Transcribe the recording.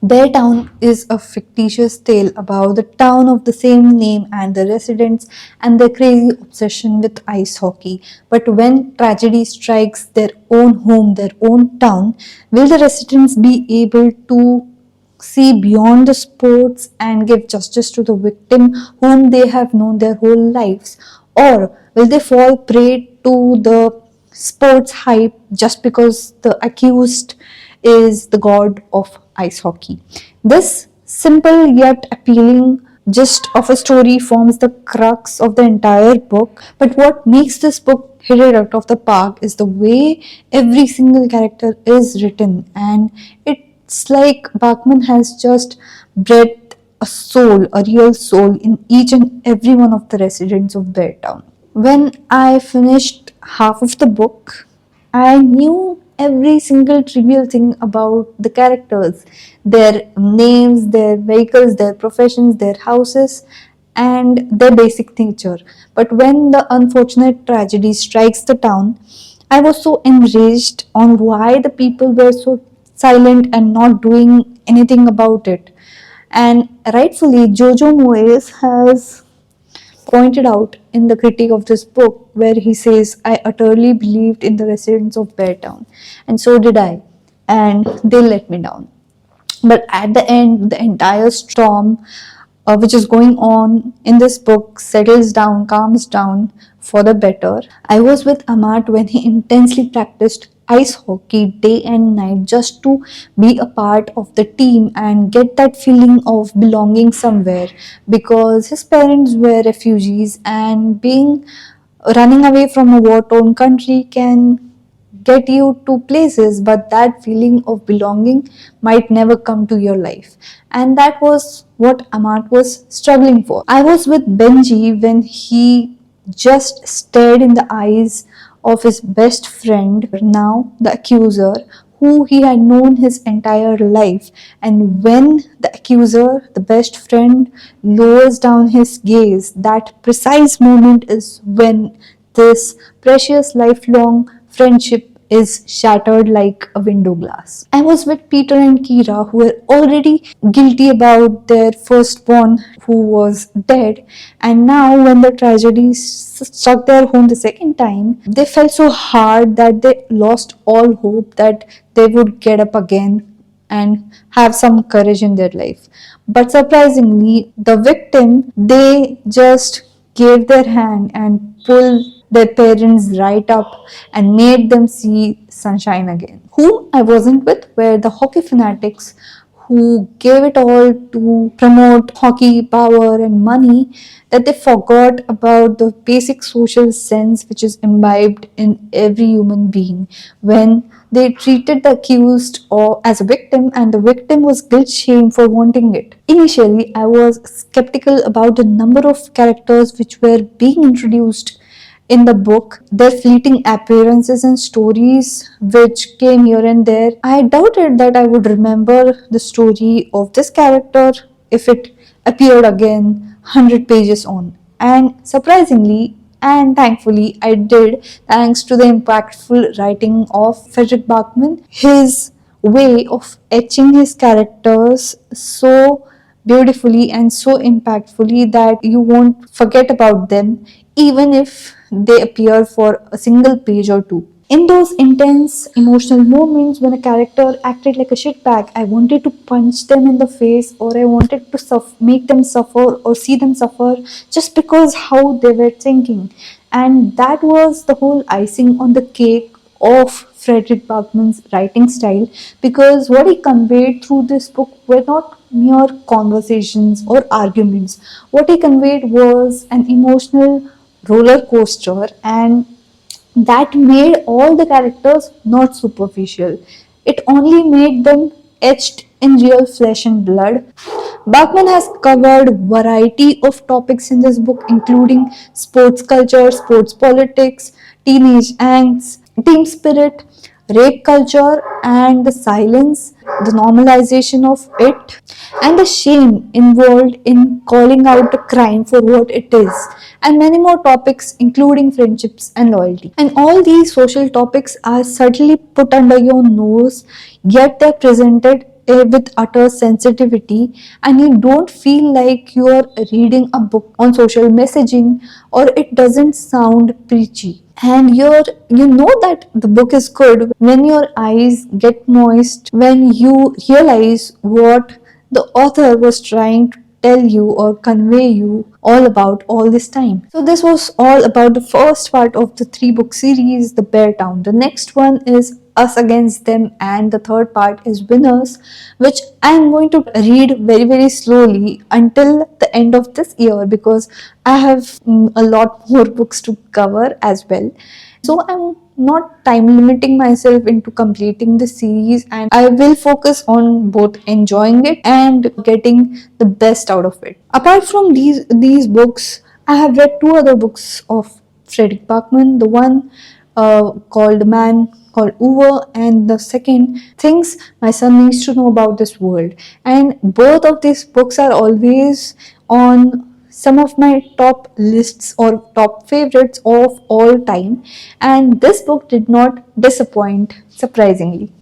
Beartown is a fictitious tale about the town of the same name and the residents and their crazy obsession with ice hockey. But when tragedy strikes their own home, their own town, will the residents be able to see beyond the sports and give justice to the victim whom they have known their whole lives? Or will they fall prey to the sports hype just because the accused is the god of ice hockey? This simple yet appealing gist of a story forms the crux of the entire book. But what makes this book hit it out of the park is the way every single character is written, and it's like Bachman has just bred a soul, a real soul, in each and every one of the residents of Beartown. When I finished half of the book, I knew every single trivial thing about the characters, their names, their vehicles, their professions, their houses, and their basic nature. But when the unfortunate tragedy strikes the town, I was so enraged on why the people were so silent and not doing anything about it. And rightfully, Jojo Moyes has pointed out in the critique of this book, where he says, I utterly believed in the residents of Beartown, and so did I, and they let me down. But at the end, the entire storm which is going on in this book settles down, calms down for the better. I was with Amat when he intensely practiced ice hockey day and night just to be a part of the team and get that feeling of belonging somewhere, because his parents were refugees, and being running away from a war-torn country can get you to places, but that feeling of belonging might never come to your life. And that was what Amat was struggling for. I was with Benji when he just stared in the eyes of his best friend, now the accuser, who he had known his entire life. And when the accuser, the best friend, lowers down his gaze, that precise moment is when this precious lifelong friendship is shattered like a window glass. I was with Peter and Kira, who were already guilty about their firstborn who was dead, and now when the tragedy struck their home the second time, they felt so hard that they lost all hope that they would get up again and have some courage in their life. But surprisingly, the victim, they just gave their hand and pulled their parents right up and made them see sunshine again. Who I wasn't with were the hockey fanatics who gave it all to promote hockey, power, and money, that they forgot about the basic social sense which is imbibed in every human being when they treated the accused or as a victim, and the victim was guilt shamed for wanting it. Initially, I was skeptical about the number of characters which were being introduced in the book, their fleeting appearances and stories which came here and there. I doubted that I would remember the story of this character if it appeared again 100 pages on. And surprisingly and thankfully, I did, thanks to the impactful writing of Frederick Bachman. His way of etching his characters so beautifully and so impactfully that you won't forget about them even if they appear for a single page or two. In those intense emotional moments when a character acted like a shitbag, I wanted to punch them in the face, or I wanted to make them suffer or see them suffer just because how they were thinking. And that was the whole icing on the cake of Frederick Bachman's writing style, because what he conveyed through this book were not mere conversations or arguments. What he conveyed was an emotional roller coaster, and that made all the characters not superficial. It only made them etched in real flesh and blood. Bachman has covered variety of topics in this book, including sports culture, sports politics, teenage angst, team spirit, rape culture, and the silence, the normalization of it, and the shame involved in calling out a crime for what it is, and many more topics, including friendships and loyalty. And all these social topics are subtly put under your nose, yet they're presented with utter sensitivity, and you don't feel like you're reading a book on social messaging, or it doesn't sound preachy. And you know that the book is good when your eyes get moist, when you realize what the author was trying to tell you or convey you all about all this time. So this was all about the first part of the 3 book series, The Beartown. The next one is Us Against Them, and the third part is Winners, which I am going to read very slowly until the end of this year, because I have a lot more books to cover as well. So I'm not time limiting myself into completing the series, and I will focus on both enjoying it and getting the best out of it. Apart from these books, I have read 2 other books of Frederick Bachman. The one called Man called Uwe, and the second, Things My Son Needs to Know About This World. And both of these books are always on some of my top lists or top favorites of all time, and this book did not disappoint, surprisingly.